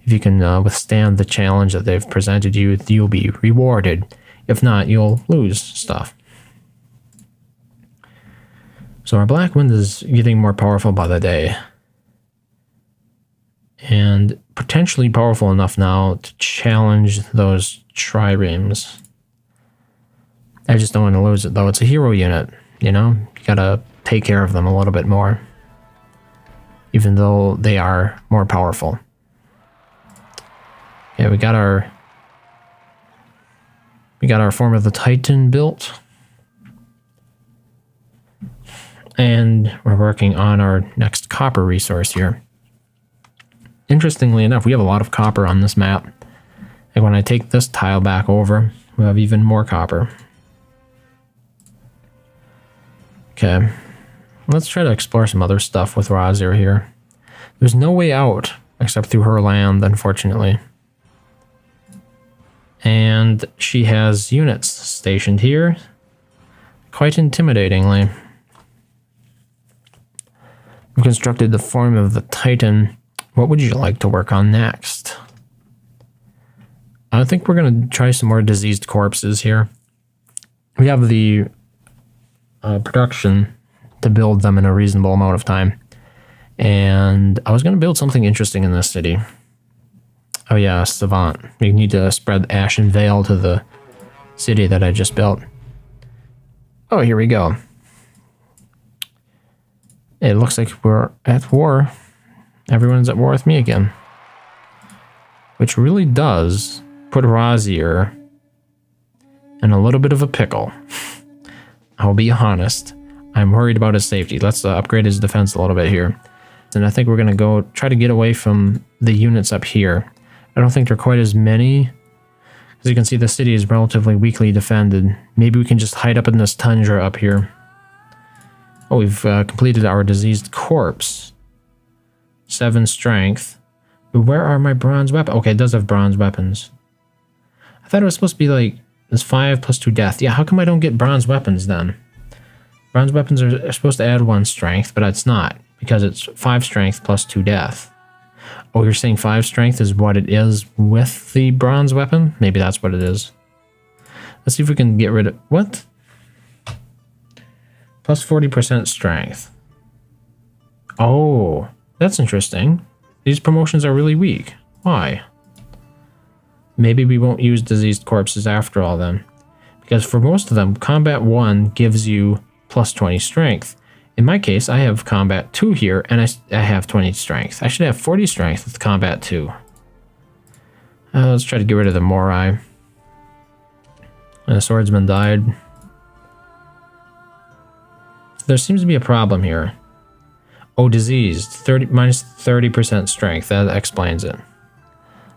withstand the challenge that they've presented you, you'll be rewarded. If not, you'll lose stuff. So our Black Wind is getting more powerful by the day. And potentially powerful enough now to challenge those triremes. I just don't want to lose it though. It's a hero unit, you know? You gotta take care of them a little bit more. Even though they are more powerful. Okay, we got our Form of the Titan built. And we're working on our next copper resource here. Interestingly enough, we have a lot of copper on this map. And when I take this tile back over, we have even more copper. Okay. Let's try to explore some other stuff with Razir here. There's no way out except through her land, unfortunately. And she has units stationed here, quite intimidatingly. We've constructed the Form of the Titan. What would you like to work on next? I think we're going to try some more diseased corpses here. We have the production to build them in a reasonable amount of time. And I was going to build something interesting in this city. Oh yeah, Savant. We need to spread Ashen Veil to the city that I just built. Oh, here we go. It looks like we're at war. Everyone's at war with me again. Which really does put Razir in a little bit of a pickle. I'll be honest. I'm worried about his safety. Let's upgrade his defense a little bit here. And I think we're going to go try to get away from the units up here. I don't think they're quite as many. As you can see, the city is relatively weakly defended. Maybe we can just hide up in this tundra up here. Oh, we've completed our diseased corpse. 7 strength. But where are my bronze weapons? Okay, it does have bronze weapons. I thought it was supposed to be like, it's 5 plus 2 death. Yeah, how come I don't get bronze weapons then? Bronze weapons are supposed to add 1 strength, but it's not. Because it's 5 strength plus 2 death. Oh, you're saying 5 strength is what it is with the bronze weapon? Maybe that's what it is. Let's see if we can get rid of... What? Plus 40% strength. Oh, that's interesting. These promotions are really weak. Why? Maybe we won't use diseased corpses after all then. Because for most of them, combat 1 gives you plus 20 strength. In my case, I have combat 2 here, and I have 20 strength. I should have 40 strength with combat 2. Let's try to get rid of the Morai. And the swordsman died. There seems to be a problem here. Oh, diseased. Minus 30% strength. That explains it.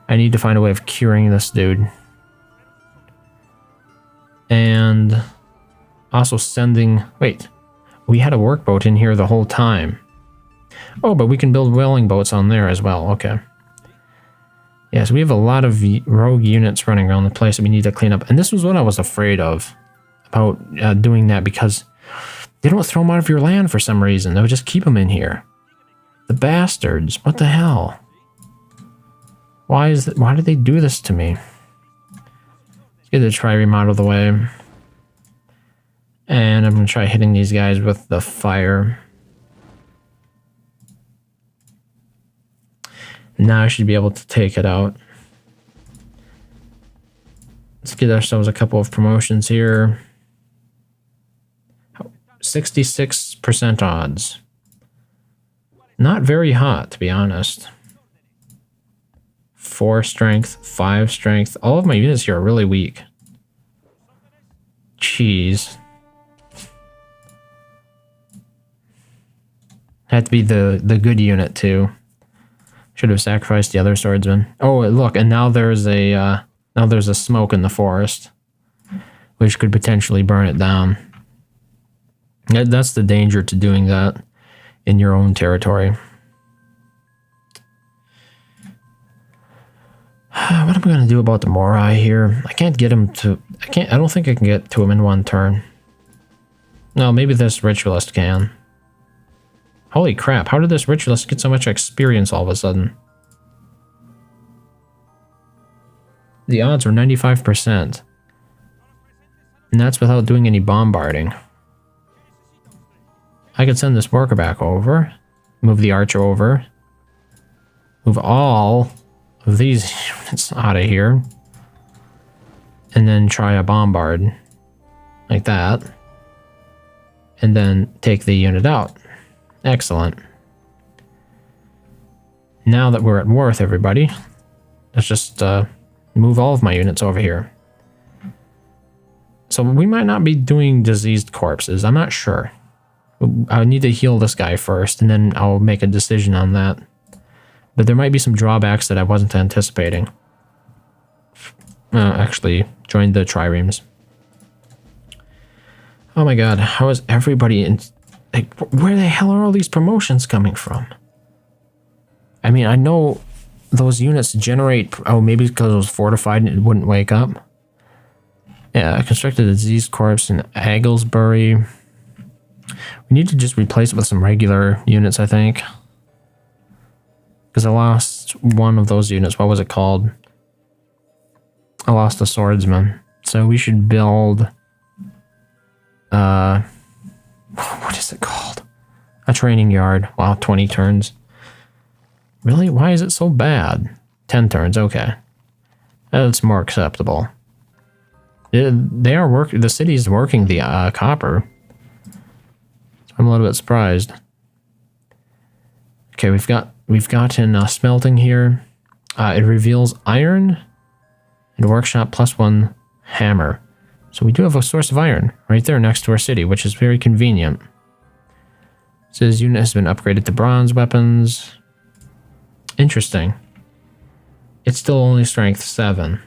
I need to find a way of curing this dude. And also sending... Wait. We had a workboat in here the whole time. Oh, but we can build whaling boats on there as well. Okay. Yes, we have a lot of rogue units running around the place that we need to clean up. And this was what I was afraid of about doing that, because they don't throw them out of your land for some reason. They'll just keep them in here. The bastards. What the hell? Why did they do this to me? Let's get the trireme out of the way. And I'm going to try hitting these guys with the fire. Now I should be able to take it out. Let's get ourselves a couple of promotions here. 66% odds. Not very hot, to be honest. 4 strength, 5 strength. All of my units here are really weak. Jeez. Had to be the good unit too. Should have sacrificed the other swordsman. Oh, look, and now there's a smoke in the forest, which could potentially burn it down. That's the danger to doing that in your own territory. What am I gonna do about the Morai here? I can't get him to. I don't think I can get to him in one turn. No, maybe this ritualist can. Holy crap, how did this ritualist get so much experience all of a sudden? The odds were 95%. And that's without doing any bombarding. I could send this worker back over. Move the archer over. Move all of these units out of here. And then try a bombard. Like that. And then take the unit out. Excellent. Now that we're at war with everybody, let's just move all of my units over here. So we might not be doing diseased corpses. I'm not sure. I need to heal this guy first, and then I'll make a decision on that. But there might be some drawbacks that I wasn't anticipating. Actually, joined the triremes. Oh my god, how is everybody in... Like, where the hell are all these promotions coming from? I mean, I know those units generate... Oh, maybe because it was fortified and it wouldn't wake up. Yeah, I constructed a diseased corpse in Agglesbury. We need to just replace it with some regular units, I think. Because I lost one of those units. What was it called? I lost a swordsman. So we should build... what is it called? A training yard. Wow, 20 turns. Really? Why is it so bad? 10 turns, okay. That's more acceptable. They are working. The city's working the copper. So I'm a little bit surprised. Okay, we've gotten smelting here. It reveals iron and workshop +1 hammer. So we do have a source of iron right there next to our city, which is very convenient. It says unit has been upgraded to bronze weapons. Interesting. It's still only strength 7.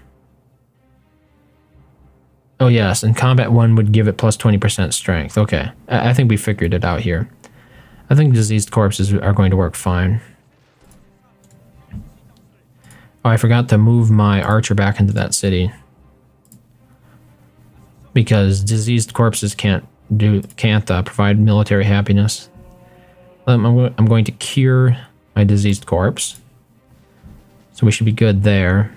Oh yes, and combat 1 would give it plus 20% strength. Okay, I think we figured it out here. I think diseased corpses are going to work fine. Oh, I forgot to move my archer back into that city. Because diseased corpses can't provide military happiness. I'm going to cure my diseased corpse. So we should be good there.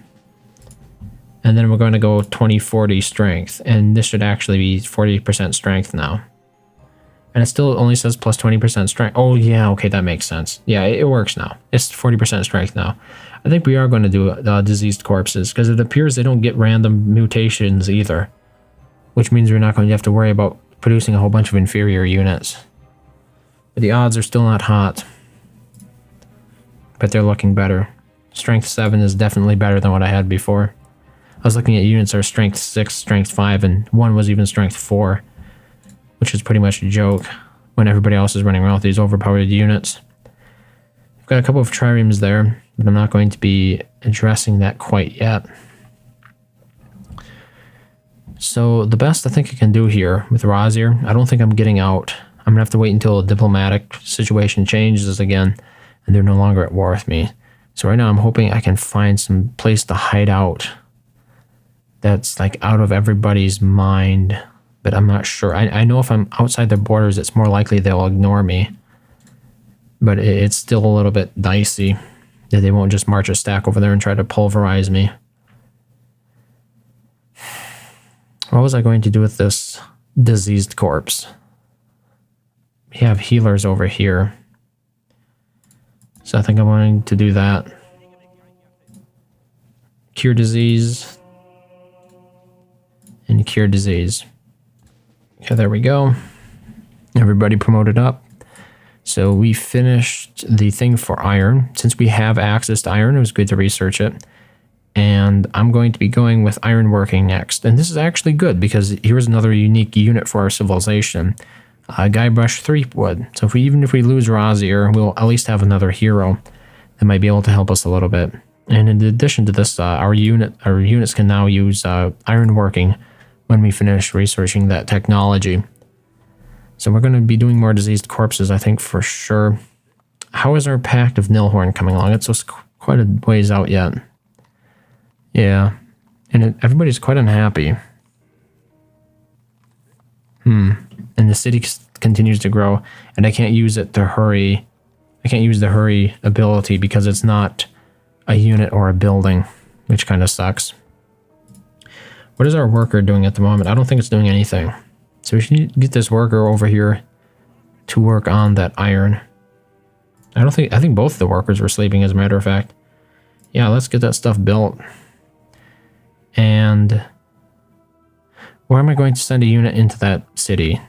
And then we're going to go 20-40 strength. And this should actually be 40% strength now. And it still only says plus 20% strength. Oh, yeah, okay, that makes sense. Yeah, it works now. It's 40% strength now. I think we are going to do diseased corpses, because it appears they don't get random mutations either. Which means we're not going to have to worry about producing a whole bunch of inferior units. But the odds are still not hot. But they're looking better. Strength 7 is definitely better than what I had before. I was looking at units that are strength 6, strength 5, and one was even strength 4. Which is pretty much a joke when everybody else is running around with these overpowered units. I've got a couple of triremes there, but I'm not going to be addressing that quite yet. So the best I think I can do here with Razir, I don't think I'm getting out. I'm going to have to wait until a diplomatic situation changes again, and they're no longer at war with me. So right now I'm hoping I can find some place to hide out that's like out of everybody's mind. But I'm not sure. I know if I'm outside their borders, it's more likely they'll ignore me. But it's still a little bit dicey that they won't just march a stack over there and try to pulverize me. What was I going to do with this diseased corpse? We have healers over here. So I think I'm going to do that. Cure disease. And cure disease. Okay, there we go. Everybody promoted up. So we finished the thing for iron. Since we have access to iron, it was good to research it. And I'm going to be going with ironworking next. And this is actually good because here's another unique unit for our civilization. Guybrush Threepwood. So even if we lose Razir, we'll at least have another hero that might be able to help us a little bit. And in addition to this, our units can now use ironworking when we finish researching that technology. So we're going to be doing more diseased corpses, I think, for sure. How is our Pact of Nilhorn coming along? It's just quite a ways out yet. Yeah. And everybody's quite unhappy. And the city continues to grow, and I can't use it to hurry. I can't use the hurry ability because it's not a unit or a building, which kind of sucks. What is our worker doing at the moment? I don't think it's doing anything. So we should get this worker over here to work on that iron. I think both the workers were sleeping, as a matter of fact. Yeah, let's get that stuff built. And where am I going to send a unit into that city?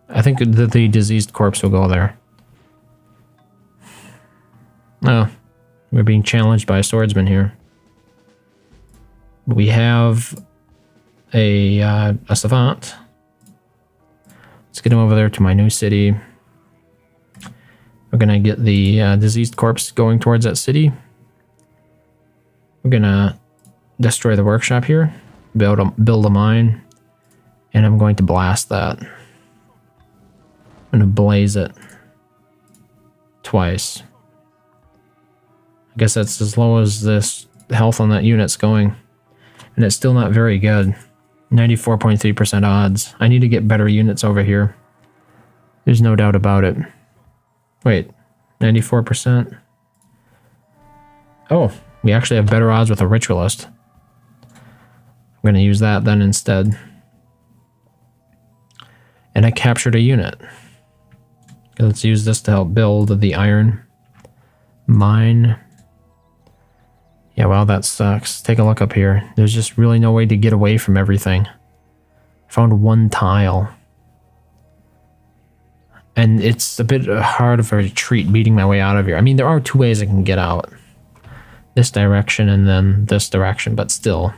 I think that the diseased corpse will go there. Oh, we're being challenged by a swordsman here. We have a savant. Let's get him over there to my new city. We're gonna get the diseased corpse going towards that city. We're gonna destroy the workshop here, build a mine, and I'm going to blast that. I'm gonna blaze it twice. I guess that's as low as this health on that unit's going, and it's still not very good. 94.3% odds. I need to get better units over here. There's no doubt about it. Wait, 94%? Oh, we actually have better odds with a ritualist. I'm going to use that then instead. And I captured a unit. Let's use this to help build the iron mine. Yeah, well, that sucks. Take a look up here. There's just really no way to get away from everything. I found one tile. And it's a bit hard of a retreat beating my way out of here. I mean, there are two ways I can get out. This direction and then this direction, but still.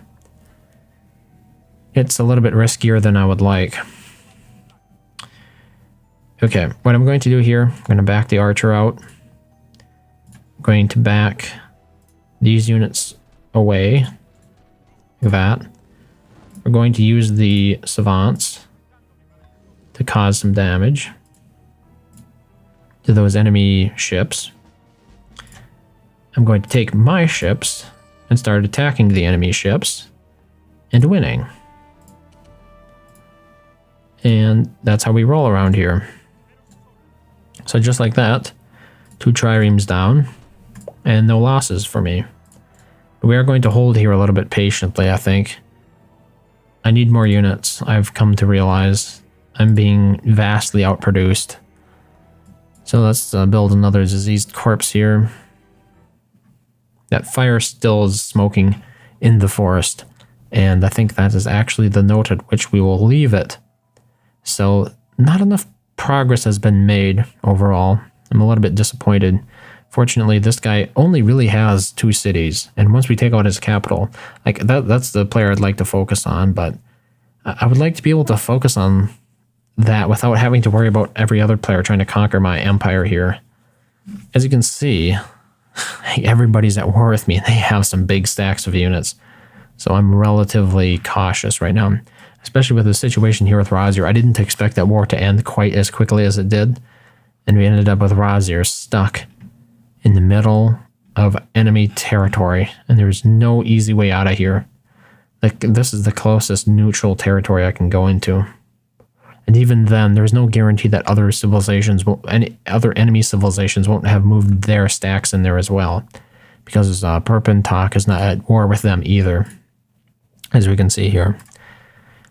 It's a little bit riskier than I would like. Okay, what I'm going to do here, I'm going to back the archer out. I'm going to back these units away, like that. We're going to use the savants to cause some damage to those enemy ships. I'm going to take my ships and start attacking the enemy ships and winning. And that's how we roll around here. So just like that, 2 triremes down, and no losses for me. We are going to hold here a little bit patiently, I think. I need more units. I've come to realize I'm being vastly outproduced. So let's build another diseased corpse here. That fire still is smoking in the forest, and I think that is actually the note at which we will leave it. So not enough progress has been made overall. I'm a little bit disappointed. Fortunately, this guy only really has 2 cities, and once we take out his capital, like that's the player I'd like to focus on, but I would like to be able to focus on that without having to worry about every other player trying to conquer my empire here. As you can see, everybody's at war with me, and they have some big stacks of units. So I'm relatively cautious right now, especially with the situation here with Razir. I didn't expect that war to end quite as quickly as it did, and we ended up with Razir stuck in the middle of enemy territory, and there's no easy way out of here. Like, this is the closest neutral territory I can go into. And even then, there's no guarantee that other civilizations, any other enemy civilizations won't have moved their stacks in there as well, because Perpentak is not at war with them either, as we can see here.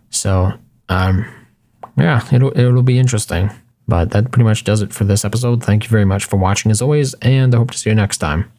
So, yeah, it'll be interesting. But that pretty much does it for this episode. Thank you very much for watching as always, and I hope to see you next time.